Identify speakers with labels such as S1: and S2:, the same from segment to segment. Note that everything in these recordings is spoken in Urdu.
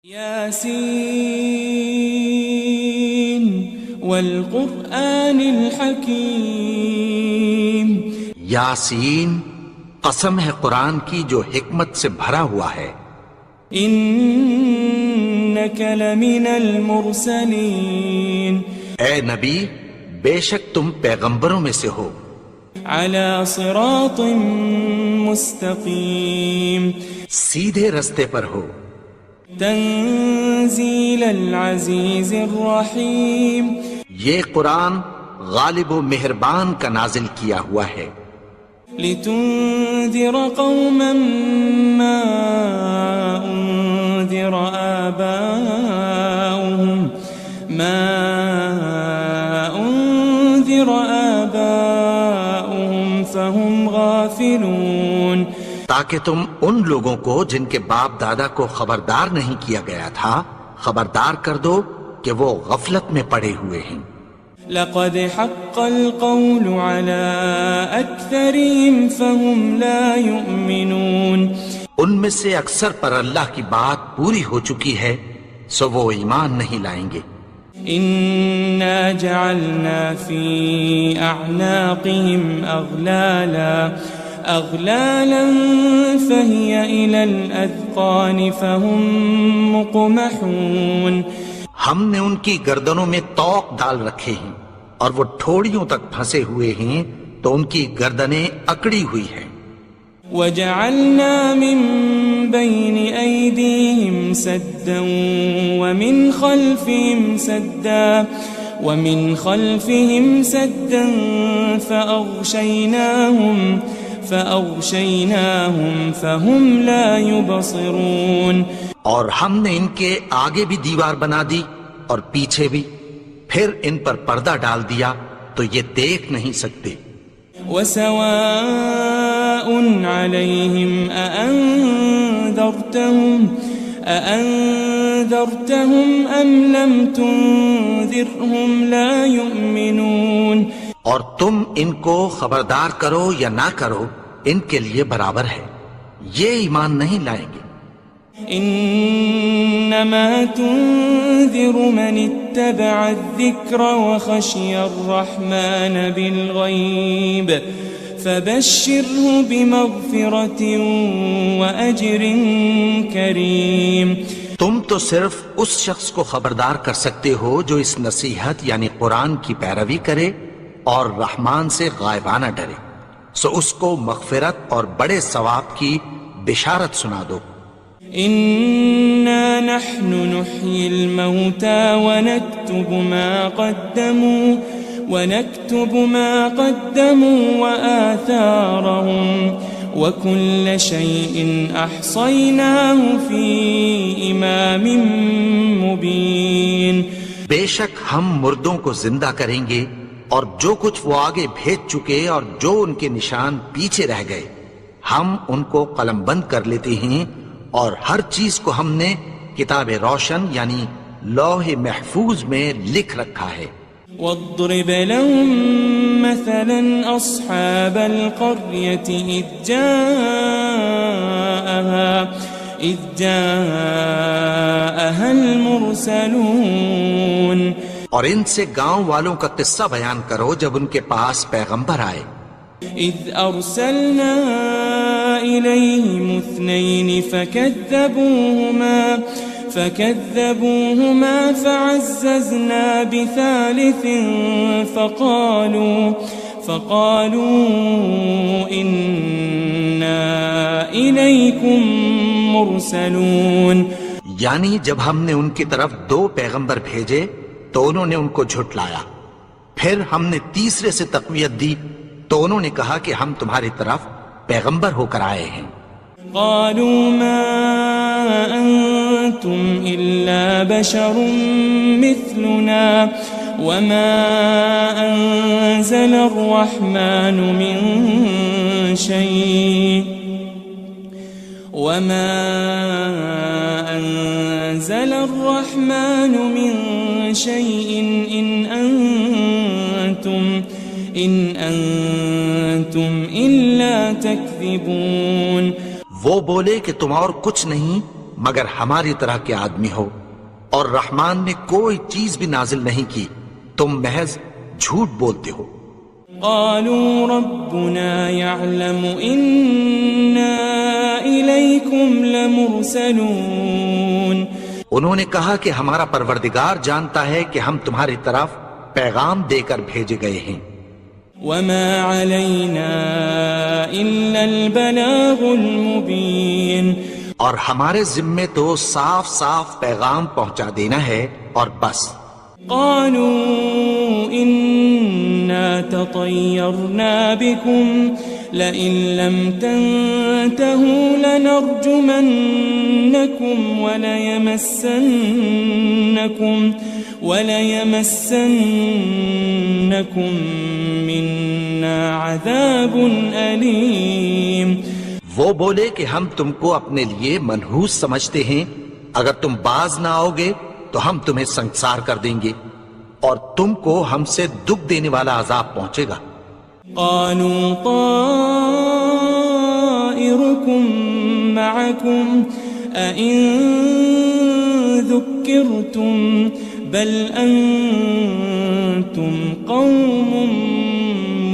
S1: یاسین والقرآن الحکیم،
S2: یاسین قسم ہے قرآن کی جو حکمت سے بھرا ہوا ہے۔
S1: انک لمن المرسلین،
S2: اے نبی بے شک تم پیغمبروں میں سے ہو،
S1: علی صراط مستقیم،
S2: سیدھے رستے پر ہو،
S1: تنزیل العزیز الرحیم،
S2: یہ قرآن غالب و مہربان کا نازل کیا ہوا ہے،
S1: لتنذر قوما ما انذر آباؤهم فهم غافلون،
S2: تاکہ تم ان لوگوں کو جن کے باپ دادا کو خبردار نہیں کیا گیا تھا خبردار کر دو کہ وہ غفلت میں پڑے ہوئے ہیں۔
S1: لقد حق القول على أكثرهم فهم لا يؤمنون،
S2: ان میں سے اکثر پر اللہ کی بات پوری ہو چکی ہے سو وہ ایمان نہیں لائیں گے۔
S1: إنا جعلنا في أعناقهم أغلالا فهي إلى الأذقان فهم مقمحون،
S2: ہم نے ان کی گردنوں میں طوق ڈال رکھے ہیں اور وہ ٹھوڑیوں تک پھنسے ہوئے ہیں تو ان کی گردنیں اکڑی ہوئی ہیں۔
S1: وجعلنا من بين أيديهم سدا ومن خلفهم سدا فأغشيناهم فهم لا يبصرون،
S2: اور ہم نے ان کے آگے بھی دیوار بنا دی اور پیچھے بھی، پھر ان پر پردہ ڈال دیا تو یہ دیکھ نہیں سکتے۔
S1: وسواء عليهم أأنذرتهم أم لم تنذرهم لا يؤمنون،
S2: اور تم ان کو خبردار کرو یا نہ کرو ان کے لیے برابر ہے، یہ ایمان نہیں لائیں گے۔
S1: انما تنذر من اتبع الذکر وخشی الرحمن بالغیب فبشره بمغفرة وأجر کریم،
S2: تم تو صرف اس شخص کو خبردار کر سکتے ہو جو اس نصیحت یعنی قرآن کی پیروی کرے اور رحمان سے غائبانہ ڈرے، سو اس کو مغفرت اور بڑے ثواب کی بشارت سنا دو۔
S1: إنا نحن نحيي الموتى ونكتب ما قدموا وآثارهم وكل شيء أحصيناه في إمام مبين،
S2: بے شک ہم مردوں کو زندہ کریں گے اور جو کچھ وہ آگے بھیج چکے اور جو ان کے نشان پیچھے رہ گئے ہم ان کو قلم بند کر لیتے ہیں، اور ہر چیز کو ہم نے کتاب روشن یعنی لوح محفوظ میں لکھ رکھا ہے۔
S1: واضرب لهم مثلا أصحاب القرية إذ جاءها المرسلون،
S2: اور ان سے گاؤں والوں کا قصہ بیان کرو جب ان کے پاس پیغمبر آئے۔
S1: إذ أرسلنا إليهم 2 فكذبوهما فعززنا بثالث فقالوا إنا إليكم مرسلون،
S2: یعنی جب ہم نے ان کی طرف 2 پیغمبر بھیجے تو انہوں نے ان کو جھٹلایا، پھر ہم نے تیسرے سے تقویت دی تو انہوں نے کہا کہ ہم تمہاری طرف پیغمبر ہو کر آئے ہیں۔
S1: قالوا ما أنتم إلا بشر مثلنا وما أنزل الرحمن من شيء إن أنتم إلا تكذبون،
S2: وہ بولے کہ تم اور کچھ نہیں مگر ہماری طرح کے آدمی ہو، اور رحمان نے کوئی چیز بھی نازل نہیں کی، تم محض جھوٹ بولتے ہو۔
S1: قالوا ربنا يعلم إنا إليكم لمرسلون،
S2: انہوں نے کہا کہ ہمارا پروردگار جانتا ہے کہ ہم تمہاری طرف پیغام دے کر بھیجے گئے ہیں۔
S1: وما علينا إلا البلاغ المبين،
S2: اور ہمارے ذمے تو صاف صاف پیغام پہنچا دینا ہے اور بس۔
S1: قالوا إنا تطيرنا بكم لئن لم تنتهوا لنرجمنكم وليمسنكم منا عذاب أليم۔
S2: وہ بولے کہ ہم تم کو اپنے لیے منحوس سمجھتے ہیں، اگر تم باز نہ آؤ گے تو ہم تمہیں سنسار کر دیں گے اور تم کو ہم سے دکھ دینے والا عذاب پہنچے گا۔
S1: قالوا طائركم معكم أئن ذكرتم بل أنتم قوم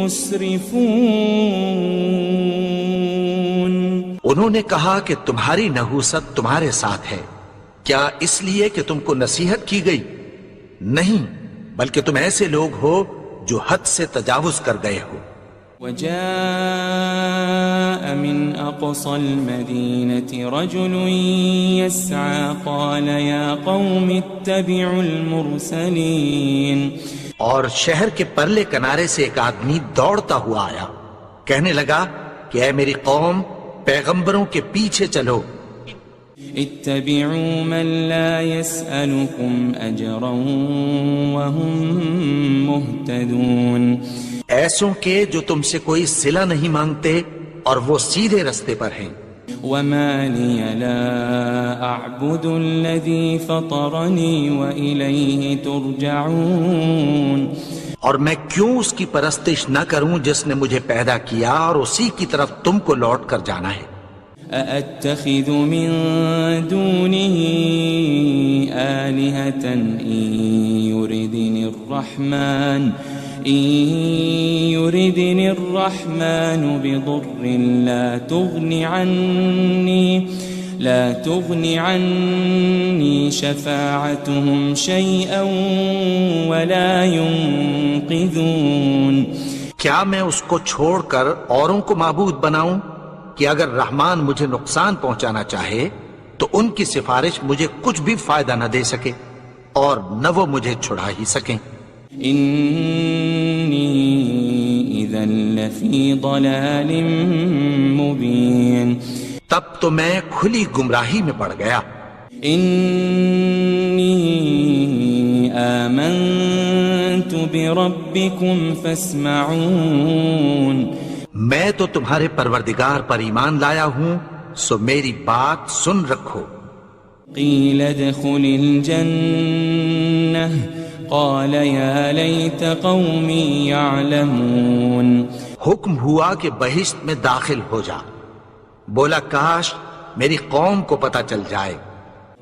S1: مسرفون۔
S2: انہوں نے کہا کہ تمہاری نحوست تمہارے ساتھ ہے، کیا اس لیے کہ تم کو نصیحت کی گئی؟ نہیں، بلکہ تم ایسے لوگ ہو جو حد سے تجاوز کر گئے ہو۔
S1: وجاء من أقصى المدينة رجل يسعى قال يا قوم اتبعوا المرسلين،
S2: اور شہر کے پرلے کنارے سے ایک آدمی دوڑتا ہوا آیا، کہنے لگا کہ اے میری قوم، پیغمبروں کے پیچھے چلو۔
S1: اتبعوا من لا يسألكم أجرا وهم مهتدون،
S2: ایسوں کے جو تم سے کوئی صلہ نہیں مانگتے اور وہ سیدھے رستے پر ہیں۔
S1: وما لي لا أعبد الذي فطرني وإليه ترجعون،
S2: اور میں کیوں اس کی پرستش نہ کروں جس نے مجھے پیدا کیا اور اسی کی طرف تم کو لوٹ کر جانا ہے۔
S1: أأتخذ من دونه آلهة إن يردني الرحمن بضر لا تغن عني شفاعتهم شيئا ولا ينقذون۔
S2: کیا میں اس کو چھوڑ کر اوروں کو معبود بناؤں کہ اگر رحمان مجھے نقصان پہنچانا چاہے تو ان کی سفارش مجھے کچھ بھی فائدہ نہ دے سکے اور نہ وہ مجھے چھڑا ہی سکیں۔
S1: إني إذا لفي ضلال مبين،
S2: تب تو میں کھلی گمراہی میں پڑ گیا۔
S1: إني آمنت بربكم فاسمعون،
S2: میں تو تمہارے پروردگار پر ایمان لایا ہوں، سو میری بات سن رکھو۔
S1: قيل ادخل الجنة قال يا ليت قومي يعلمون،
S2: حکم ہوا کہ بہشت میں داخل ہو جا، بولا کاش میری قوم کو پتہ چل جائے۔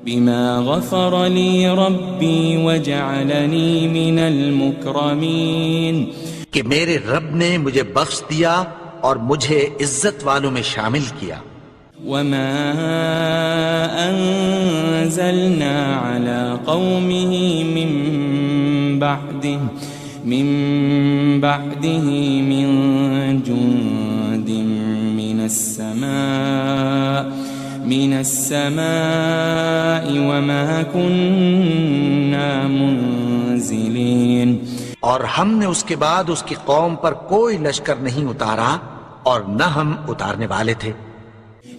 S1: بما غفر لي ربي وجعلني من المكرمين،
S2: کہ میرے رب نے مجھے بخش دیا اور مجھے عزت والوں میں شامل کیا۔
S1: وما أنزلنا على قومه من بعده من جند من السماء وما كنا منزلين،
S2: اور ہم نے اس کے بعد اس کی قوم پر کوئی لشکر نہیں اتارا اور نہ ہم اتارنے والے تھے۔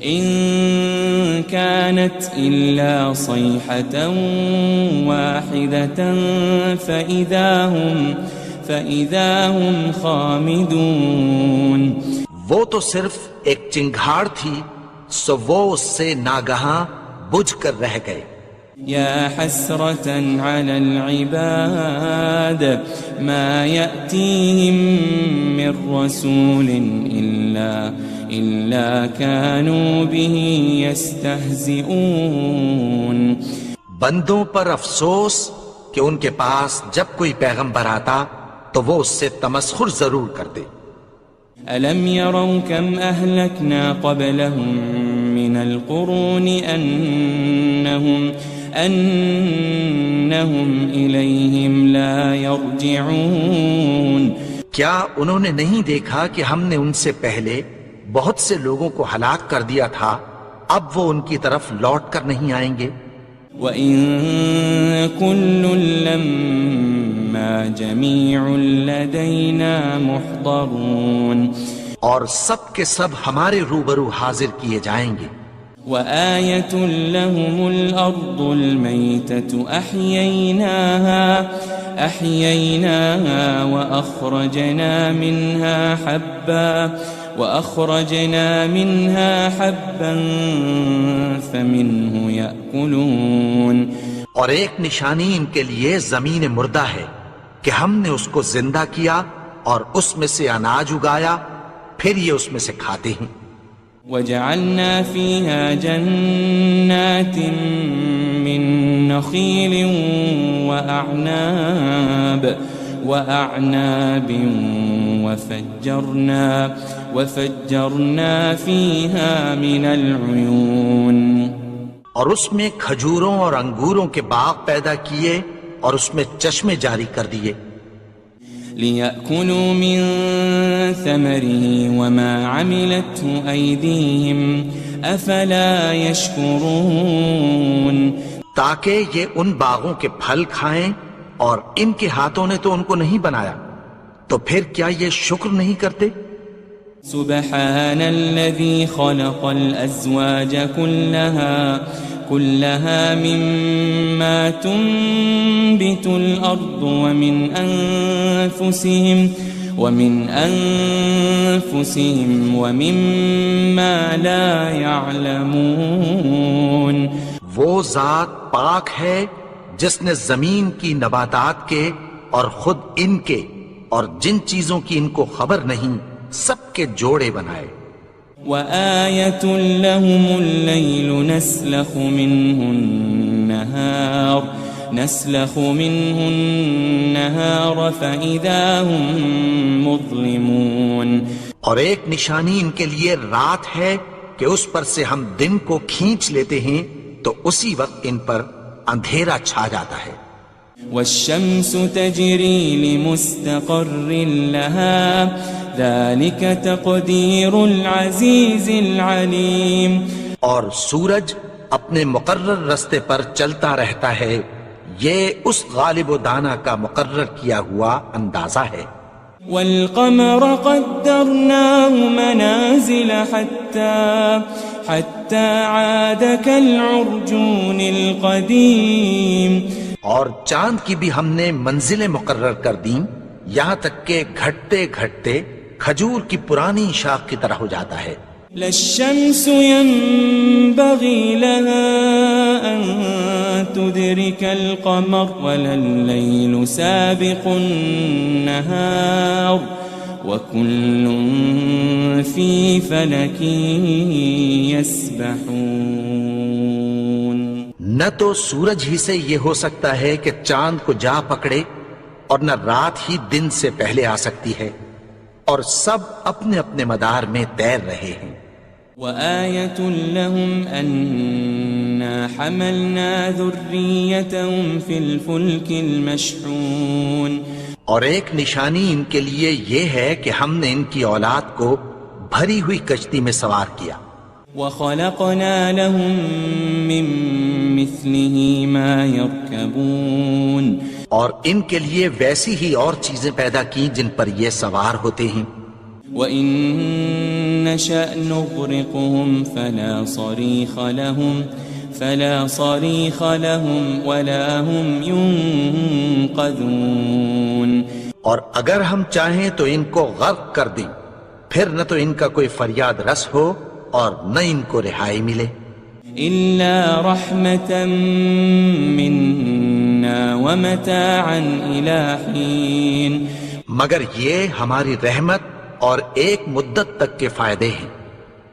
S1: إن كانت إلا صيحة واحدة فإذا هم خامدون،
S2: وہ تو صرف ایک چنگھاڑ تھی، سو وہ اس سے ناگہاں بجھ کر رہ گئے۔
S1: يا حسرة على العباد ما يأتيهم من رسول إلا كانوا به يستهزئون
S2: بندوں پر افسوس کہ ان کے پاس جب کوئی پیغمبر آتا تو وہ اس سے تمسخر ضرور کرتے.
S1: ألم يروا كم أهلكنا قبلهم من القرون أنهم إليهم لا يرجعون
S2: کیا انہوں نے نہیں دیکھا کہ ہم نے ان سے پہلے بہت سے لوگوں کو ہلاک کر دیا تھا، اب وہ ان کی طرف لوٹ کر نہیں آئیں گے؟
S1: وَإِن كُلٌّ لَمَّا جَمِيعٌ لَدَيْنَا مُحْضَرُونَ
S2: اور سب کے سب ہمارے روبرو حاضر کیے جائیں گے.
S1: وَآيَةٌ لَهُمُ الْأَرْضُ الْمَيْتَةُ أَحْيَيْنَاهَا وَأَخْرَجْنَا مِنْهَا حَبًّا فَمِنْهُ يَأْكُلُونَ
S2: اور ایک نشانی ان کے لیے زمین مردہ ہے کہ ہم نے اس کو زندہ کیا اور اس میں سے اناج اگایا، پھر یہ اس میں سے کھاتے ہیں.
S1: وَجَعَلْنَا فِيهَا جَنَّاتٍ مِّن نَخِيلٍ وَأَعْنَابٍ وَفَجَّرْنَا فِيهَا مِنَ الْعُيُونِ
S2: اور اس میں کھجوروں اور انگوروں کے باغ پیدا کیے اور اس میں چشمے جاری کر دیے.
S1: لِيَأْكُلُوا مِن ثَمَرِهِ وَمَا عَمِلَتْهُ أَيْدِيهِمْ أَفَلَا يَشْكُرُونَ
S2: تاکہ یہ ان باغوں کے پھل کھائیں اور ان کے ہاتھوں نے تو ان کو نہیں بنایا، تو پھر کیا یہ شکر نہیں کرتے؟
S1: سبحان الذي خلق الأزواج كلها مما تنبت الأرض ومن أنفسهم ومما لا يعلمون
S2: وہ ذات پاک ہے جس نے زمین کی نباتات کے اور خود ان کے اور جن چیزوں کی ان کو خبر نہیں سب کے جوڑے بنائے.
S1: وَآيَةٌ لَهُمُ اللَّيْلُ نَسْلَخُ مِنْهُ النَّهَارَ فَإِذَا هُمْ مُظْلِمُونَ
S2: اور ایک نشانی ان کے لیے رات ہے کہ اس پر سے ہم دن کو کھینچ لیتے ہیں تو اسی وقت ان پر اندھیرا چھا جاتا ہے.
S1: وَالشَّمْسُ تَجْرِي لِمُسْتَقَرٍّ لَهَا ذَلِكَ تَقْدِيرُ الْعَزِيزِ الْعَلِيمِ
S2: اور سورج اپنے مقرر رستے پر چلتا رہتا ہے، یہ اس غالب و دانا کا مقرر کیا ہوا اندازہ ہے.
S1: وَالْقَمَرَ قَدَّرْنَاهُ مَنَازِلَ حَتَّى عَادَ كَالْعُرْجُونِ الْقَدِيمِ
S2: اور چاند کی بھی ہم نے منزلیں مقرر کر دیں، یہاں تک کہ گھٹتے گھٹتے کھجور کی پرانی شاخ کی طرح ہو جاتا ہے.
S1: لَلشَّمْسُ يَنبَغِي لَهَا أَن تُدْرِكَ الْقَمَرَ وَلَلَّيْلُ سَابِقُ النَّهَارِ وَكُلٌّ فِي فَلَكٍ يَسْبَحُونَ
S2: نہ تو سورج ہی سے یہ ہو سکتا ہے کہ چاند کو جا پکڑے، اور نہ رات ہی دن سے پہلے آ سکتی ہے، اور سب اپنے اپنے مدار میں تیر رہے ہیں.
S1: وَآيَةٌ لَهُمْ أَنَّا حَمَلْنَا ذُرِّيَّتَهُمْ فِي الْفُلْكِ الْمَشْحُونِ
S2: اور ایک نشانی ان کے لیے یہ ہے کہ ہم نے ان کی اولاد کو بھری ہوئی کشتی میں سوار کیا.
S1: وَخَلَقْنَا لَهُم مِّن مِّثْلِهِ مَا يَرْكَبُونَ
S2: اور ان کے لیے ویسی ہی اور چیزیں پیدا کی جن پر یہ سوار ہوتے ہیں.
S1: وَإِن نَّشَأْ نُغْرِقْهُمْ فَلَا صَرِيخَ لَهُمْ وَلَا هُمْ يُنقَذُونَ
S2: اور اگر ہم چاہیں تو ان کو غرق کر دیں، پھر نہ تو ان کا کوئی فریاد رس ہو اور نہ ان کو رہائی ملے.
S1: إِلَّا رَحْمَةً مِّنَّا وَمَتَاعًا إِلَىٰ حِينٍ
S2: مگر یہ ہماری رحمت اور ایک مدت تک کے فائدے ہیں.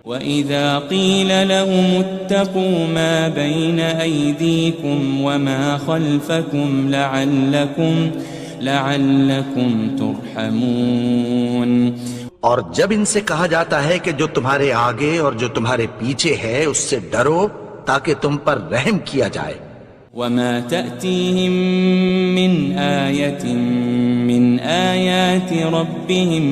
S1: وَإِذَا قِيلَ لَهُمُ اتَّقُوا مَا بَيْنَ أَيْدِيكُمْ وَمَا خَلْفَكُمْ لَعَلَّكُمْ تُرْحَمُونَ
S2: اور جب ان سے کہا جاتا ہے کہ جو تمہارے آگے اور جو تمہارے پیچھے ہے اس سے ڈرو تاکہ تم پر رحم کیا جائے.
S1: وَمَا تَأْتِيهِم مِّنْ آيَةٍ مِّنْ آيَاتِ رَبِّهِمْ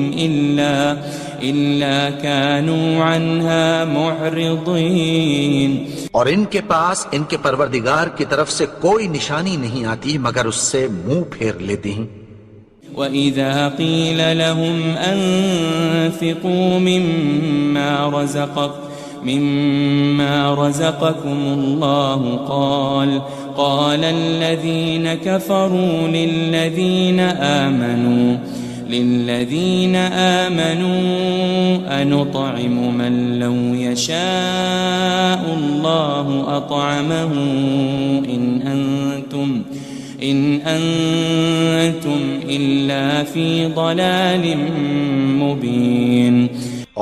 S1: إِلَّا كَانُوا عَنْهَا مُعْرِضِينَ.
S2: اور ان کے پاس ان کے پروردگار کی طرف سے کوئی نشانی نہیں آتی مگر اس سے منہ پھیر لیتے ہیں.
S1: وَإِذَا قِيلَ لَهُمْ أَنفِقُوا مِمَّا رَزَقَكُمُ اللَّهُ قَالَ الَّذِينَ كَفَرُوا لِلَّذِينَ آمَنُوا أَنُطْعِمُ مَن لَّوْ يَشَاءُ اللَّهُ أَطْعَمَهُ إِنْ أَنْتُمْ إِلَّا فِي ضَلَالٍ مُبِينٍ.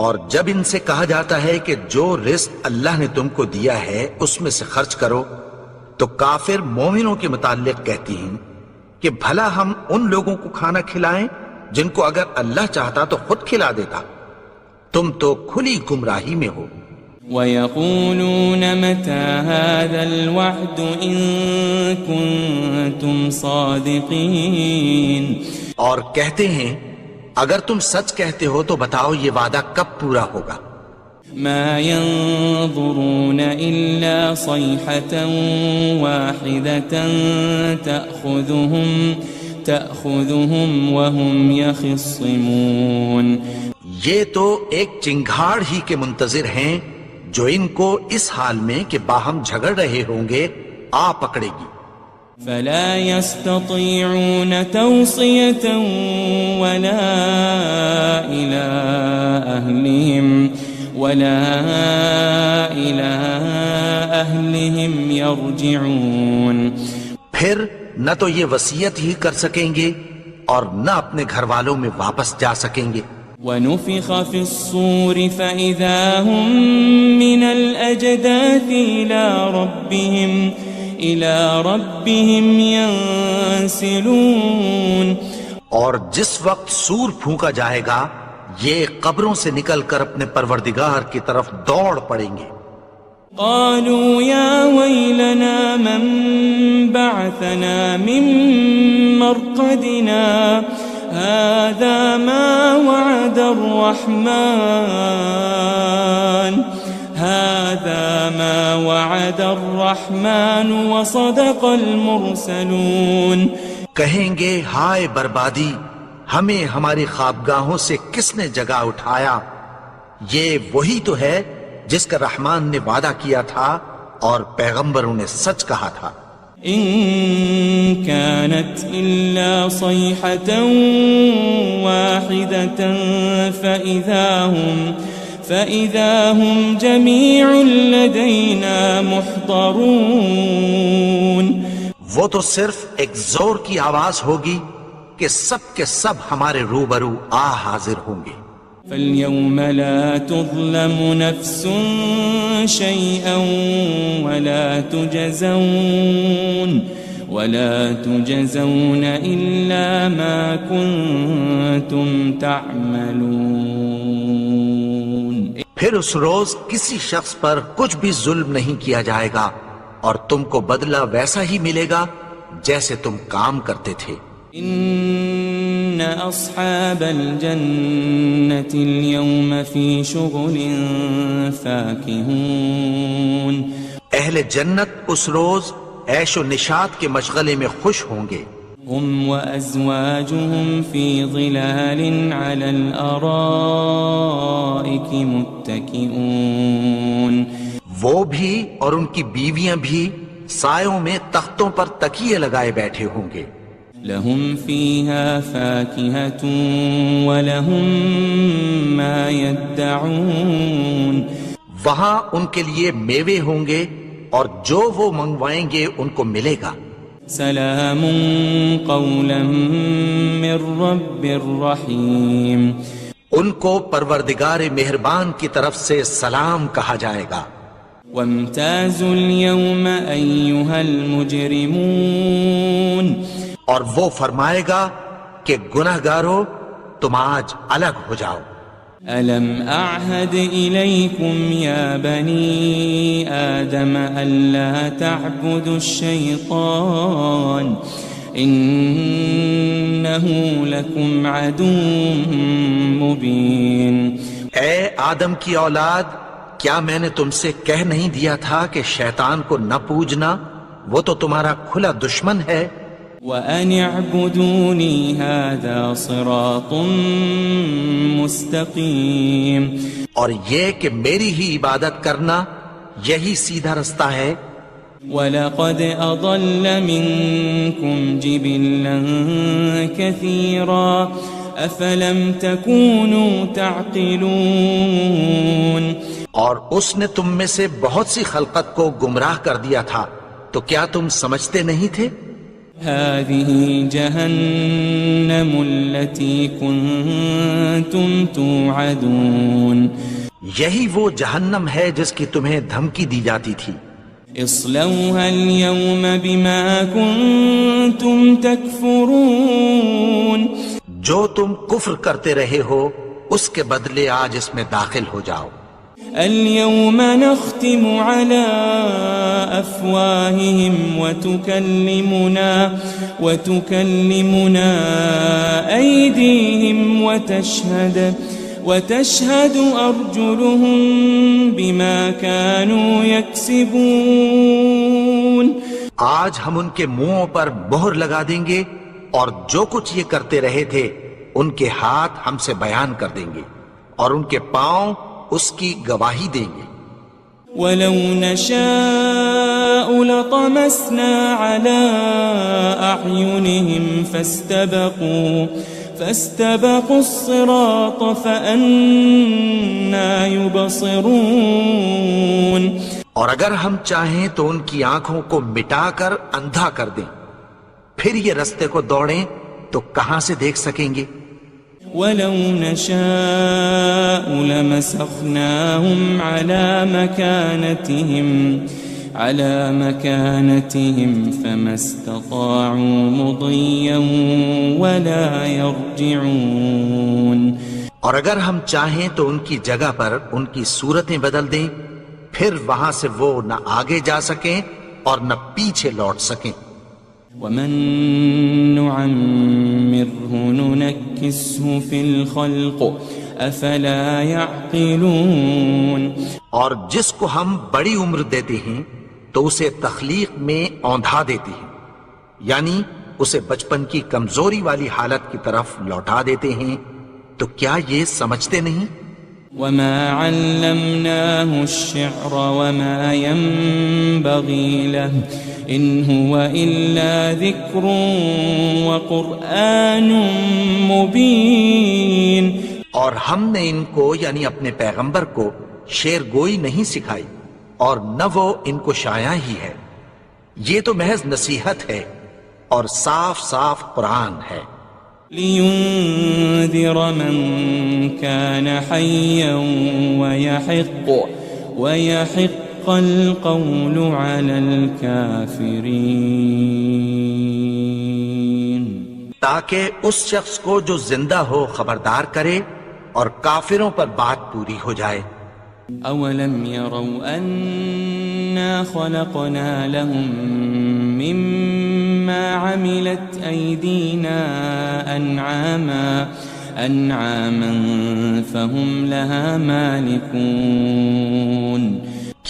S2: اور جب ان سے کہا جاتا ہے کہ جو رزق اللہ نے تم کو دیا ہے اس میں سے خرچ کرو تو کافر مومنوں کے متعلق کہتی ہیں کہ بھلا ہم ان لوگوں کو کھانا کھلائیں جن کو اگر اللہ چاہتا تو خود کھلا دیتا. تم تو کھلی گمراہی میں ہو.
S1: وَيَقُولُونَ مَتَى هَذَا الْوَعْدُ إِن كُنتُمْ صَادِقِينَ.
S2: اور کہتے ہیں اگر تم سچ کہتے ہو تو بتاؤ یہ وعدہ کب پورا ہوگا.
S1: مَا يَنظُرُونَ إِلَّا صَيْحَةً وَاحِدَةً تَأْخُذُهُمْ وَهُمْ يَخِصِّمُونَ.
S2: یہ تو ایک چنگھاڑ ہی کے منتظر ہیں جو ان کو اس حال میں کہ باہم جھگڑ رہے ہوں گے آ پکڑے گی.
S1: فلا يستطيعون توصية ولا إلى أهلهم يرجعون.
S2: پھر نہ تو یہ وصیت ہی کر سکیں گے اور نہ اپنے گھر والوں میں واپس جا سکیں گے.
S1: وَنُفِخَ فِي الصُّورِ فَإِذَا هُم مِّنَ الْأَجْدَاثِ إِلَى رَبِّهِمْ يَنسِلُونَ.
S2: اور جس وقت سور پھونکا جائے گا یہ قبروں سے نکل کر اپنے پروردگار کی طرف دوڑ پڑیں گے.
S1: قالوا يا ويلنا من بعثنا من مرقدنا هذا ما وعد الرحمن وصدق المرسلون.
S2: کہیں گے ہائے بربادی، ہمیں ہماری خوابگاہوں سے کس نے جگا اٹھایا. یہ وہی تو ہے جس کا رحمان نے وعدہ کیا تھا اور پیغمبروں نے سچ کہا تھا.
S1: ان كانت الا صيحة واحدة فإذا هم جميع لدينا محضرون.
S2: وہ تو صرف ایک زور کی آواز ہوگی کہ سب کے سب ہمارے روبرو حاضر ہوں گے.
S1: فَالْيَوْمَ لَا تُظْلَمُ نَفْسٌ شَيْئًا وَلَا تُجَزَوْنَ إِلَّا مَا كُنتُمْ تَعْمَلُونَ.
S2: پھر اس روز کسی شخص پر کچھ بھی ظلم نہیں کیا جائے گا اور تم کو بدلہ ویسا ہی ملے گا جیسے تم کام کرتے تھے.
S1: ان اصحاب الجنة اليوم في شغل فاكهون.
S2: اہل جنت اس روز عیش و نشاط کے مشغلے میں خوش ہوں گے.
S1: هم وازواجهم في ظلال على الارائك متكئون.
S2: وہ بھی اور ان کی بیویاں بھی سایوں میں تختوں پر تکیے لگائے بیٹھے ہوں گے.
S1: لهم فيها فاكهة ولهم ما يدعون.
S2: وہاں ان کے لیے میوے ہوں گے اور جو وہ منگوائیں گے ان کو ملے گا.
S1: سلام قولا من رب الرحیم.
S2: ان کو پروردگار مہربان کی طرف سے سلام کہا جائے گا۔
S1: وامتازوا اليوم أيها المجرمون،
S2: اور وہ فرمائے گا کہ گنہگارو تم آج الگ ہو جاؤ۔
S1: ألم أعهد إليكم يا بني آدم ألا تعبدوا الشيطان إنه لكم عدو مبين۔
S2: اے آدم کی اولاد، کیا میں نے تم سے کہہ نہیں دیا تھا کہ شیطان کو نہ پوجنا، وہ تو تمہارا کھلا دشمن ہے۔
S1: وَأَنِ اعْبُدُونِي هَذَا صِرَاطٌ مُسْتَقِيمٌ،
S2: اور یہ کہ میری ہی عبادت کرنا یہی سیدھا رستہ ہے۔
S1: وَلَقَدْ أَضَلَّ مِنكُمْ جِبِلًّا كَثِيرًا أَفَلَمْ تَكُونُوا تَعْقِلُونَ،
S2: اور اس نے تم میں سے بہت سی خلقت کو گمراہ کر دیا تھا، تو کیا تم سمجھتے نہیں تھے؟
S1: هذه جهنم التي كنتم توعدون،
S2: یہی وہ جہنم ہے جس کی تمہیں دھمکی دی جاتی تھی۔
S1: اصلوها اليوم بما كنتم تكفرون،
S2: جو تم کفر کرتے رہے ہو اس کے بدلے آج اس میں داخل ہو جاؤ۔
S1: اليوم نختم على أفواههم وتكلمنا أيديهم وتشهد أرجلهم بما كانوا يكسبون،
S2: آج ہم ان کے منہوں پر مہر لگا دیں گے اور جو کچھ یہ کرتے رہے تھے ان کے ہاتھ ہم سے بیان کر دیں گے اور ان کے پاؤں اس کی گواہی دیں گے۔
S1: وَلَوْ نَشَاءُ لَطَمَسْنَا عَلَىٰ أَعْيُنِهِمْ فَاسْتَبَقُوا الصِّرَاطَ فَأَنَّىٰ يُبْصِرُونَ،
S2: اور اگر ہم چاہیں تو ان کی آنکھوں کو مٹا کر اندھا کر دیں، پھر یہ رستے کو دوڑیں تو کہاں سے دیکھ سکیں گے؟
S1: وَلَوْ نَشَاءُ لَمَسَخْنَاهُمْ عَلَى مَكَانَتِهِمْ فَمَا اسْتَطَاعُوا مُضِيًّا وَلَا يَرْجِعُونَ،
S2: اور اگر ہم چاہیں تو ان کی جگہ پر ان کی صورتیں بدل دیں، پھر وہاں سے وہ نہ آگے جا سکیں اور نہ پیچھے لوٹ سکیں۔
S1: وَمَن نُعَمِّرْهُ نُنَكِّسْهُ فِي الْخَلْقِ أَفَلَا يَعْقِلُونَ،
S2: اور جس کو ہم بڑی عمر دیتے ہیں تو اسے تخلیق میں اوندھا دیتے ہیں، یعنی اسے بچپن کی کمزوری والی حالت کی طرف لوٹا دیتے ہیں، تو کیا یہ سمجھتے نہیں؟
S1: وَمَا عَلَّمْنَاهُ الشِّعْرَ وَمَا يَنبَغِي لَهُ إِنْ هُوَ إِلَّا ذِكْرٌ وَقُرْآنٌ مُبِينٌ،
S2: اور ہم نے ان کو یعنی اپنے پیغمبر کو شعر گوئی نہیں سکھائی اور نہ وہ ان کو شایع ہی ہے، یہ تو محض نصیحت ہے اور صاف صاف قرآن ہے۔
S1: لِيُنذِرَ مَن كَانَ حَيًّا وَيَحِقَّ الْقَوْلُ عَلَى الْكَافِرِينَ،
S2: تاکہ اس شخص کو جو زندہ ہو خبردار کرے اور کافروں پر بات پوری ہو جائے۔
S1: أَوَلَمْ يَرَوْا أَنَّا خَلَقْنَا لَهُم مِّمَّا عَمِلَتْ أَيْدِينَا أَنْعَامًا فَهُمْ لَهَا مَالِكُونَ،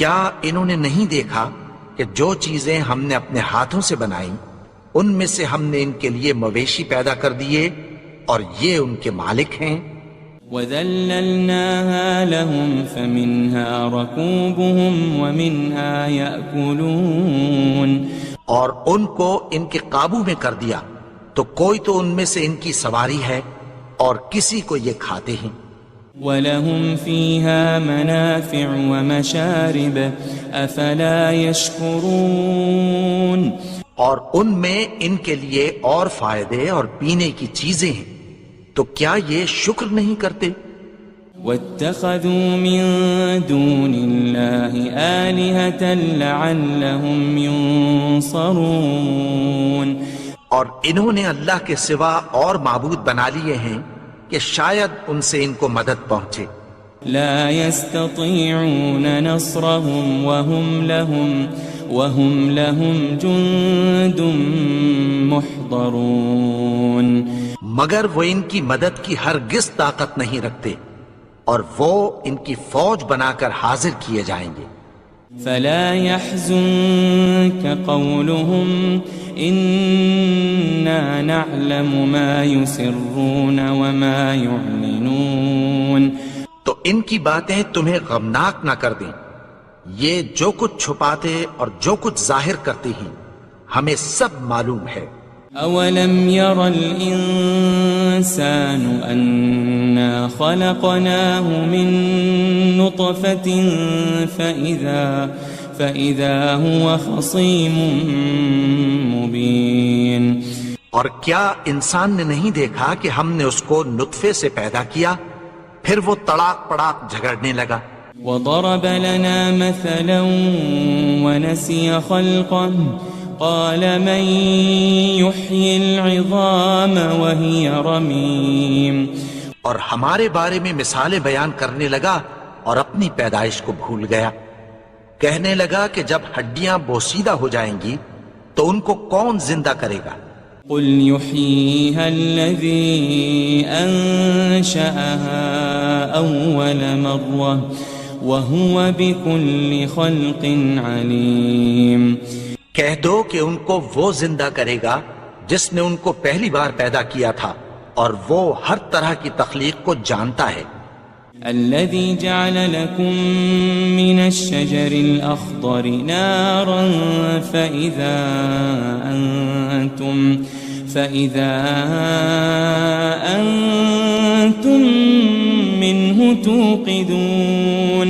S2: کیا انہوں نے نہیں دیکھا کہ جو چیزیں ہم نے اپنے ہاتھوں سے بنائیں ان میں سے ہم نے ان کے لیے مویشی پیدا کر دیے اور یہ ان کے مالک ہیں۔
S1: وَذَلَّلْنَاهَا لَهُمْ فَمِنْهَا رَكُوبُهُمْ وَمِنْهَا يَأْكُلُونَ،
S2: اور ان کو ان کے قابو میں کر دیا تو کوئی تو ان میں سے ان کی سواری ہے اور کسی کو یہ کھاتے ہیں۔
S1: وَلَهُمْ فِيهَا مَنَافِعُ وَمَشَارِبُ أَفَلَا يَشْكُرُونَ،
S2: اور ان میں ان کے لیے اور فائدے اور پینے کی چیزیں ہیں، تو کیا یہ شکر نہیں کرتے؟
S1: واتخذوا من دون الله آلهة لعلهم ينصرون
S2: اور انہوں نے اللہ کے سوا اور معبود بنا لیے ہیں کہ شاید ان سے ان کو مدد پہنچے.
S1: لا يستطيعون نصرهم وهم لهم جند محضرون
S2: مگر وہ ان کی مدد کی ہرگز طاقت نہیں رکھتے اور وہ ان کی فوج بنا کر حاضر کیے جائیں گے.
S1: فلا يحزنك قولهم إنا نعلم ما يسرون وما يعلنون
S2: تو ان کی باتیں تمہیں غمناک نہ کر دیں. یہ جو کچھ چھپاتے اور جو کچھ ظاہر کرتے ہیں ہمیں سب معلوم ہے.
S1: أولم ير الإنسان أنا خلقناه من نطفة فإذا هو خصيم مبين
S2: اور کیا انسان نے نہیں دیکھا کہ ہم نے اس کو نطفے سے پیدا کیا پھر وہ تڑاک پڑاک جھگڑنے لگا.
S1: وضرب لنا مثلا ونسي خلقه قال من يحيي العظام وهي رميم
S2: اور ہمارے بارے میں مثالیں بیان کرنے لگا اور اپنی پیدائش کو بھول گیا. کہنے لگا کہ جب ہڈیاں بوسیدہ ہو جائیں گی تو ان کو کون زندہ کرے گا.
S1: قل يحييها الذي أنشأها أول مرة وهو بكل خلق عليم
S2: کہہ دو کہ ان کو وہ زندہ کرے گا جس نے ان کو پہلی بار پیدا کیا تھا اور وہ ہر طرح کی تخلیق کو جانتا ہے.
S1: الذي جعل لكم من الشجر الأخضر نارا فإذا أنتم منه توقدون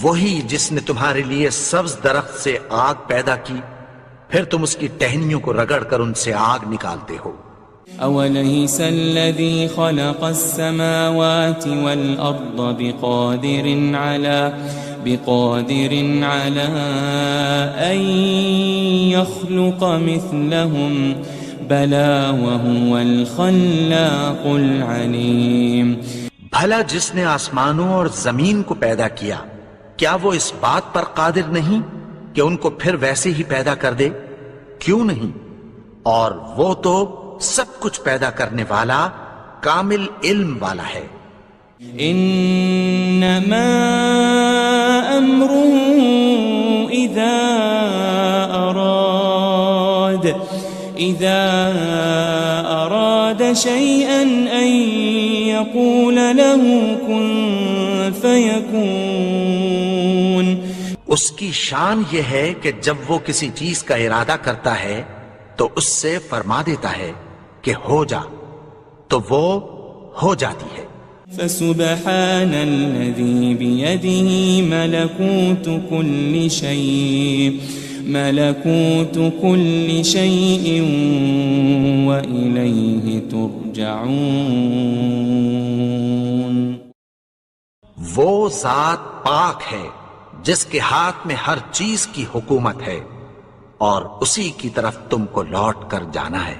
S2: وہی جس نے تمہارے لیے سبز درخت سے آگ پیدا کی پھر تم اس کی ٹہنیوں کو رگڑ کر ان سے آگ نکالتے ہو.
S1: أوليس الذي خلق السماوات والأرض بقادر على أن يخلق مثلهم بلى وهو الخلاق العليم
S2: بھلا جس نے آسمانوں اور زمین کو پیدا کیا کیا وہ اس بات پر قادر نہیں کہ ان کو پھر ویسے ہی پیدا کر دے؟ کیوں نہیں؟ اور وہ تو سب کچھ پیدا کرنے والا کامل علم والا ہے.
S1: انما امره اذا اراد شيئا ان يقول له كن فيكون
S2: اس کی شان یہ ہے کہ جب وہ کسی چیز کا ارادہ کرتا ہے تو اس سے فرما دیتا ہے کہ ہو جا تو وہ ہو جاتی ہے.
S1: فسبحان الذي بيده ملكوت كل شيء وإليه ترجعون
S2: وہ ذات پاک ہے جس کے ہاتھ میں ہر چیز کی حکومت ہے اور اسی کی طرف تم کو لوٹ کر جانا ہے.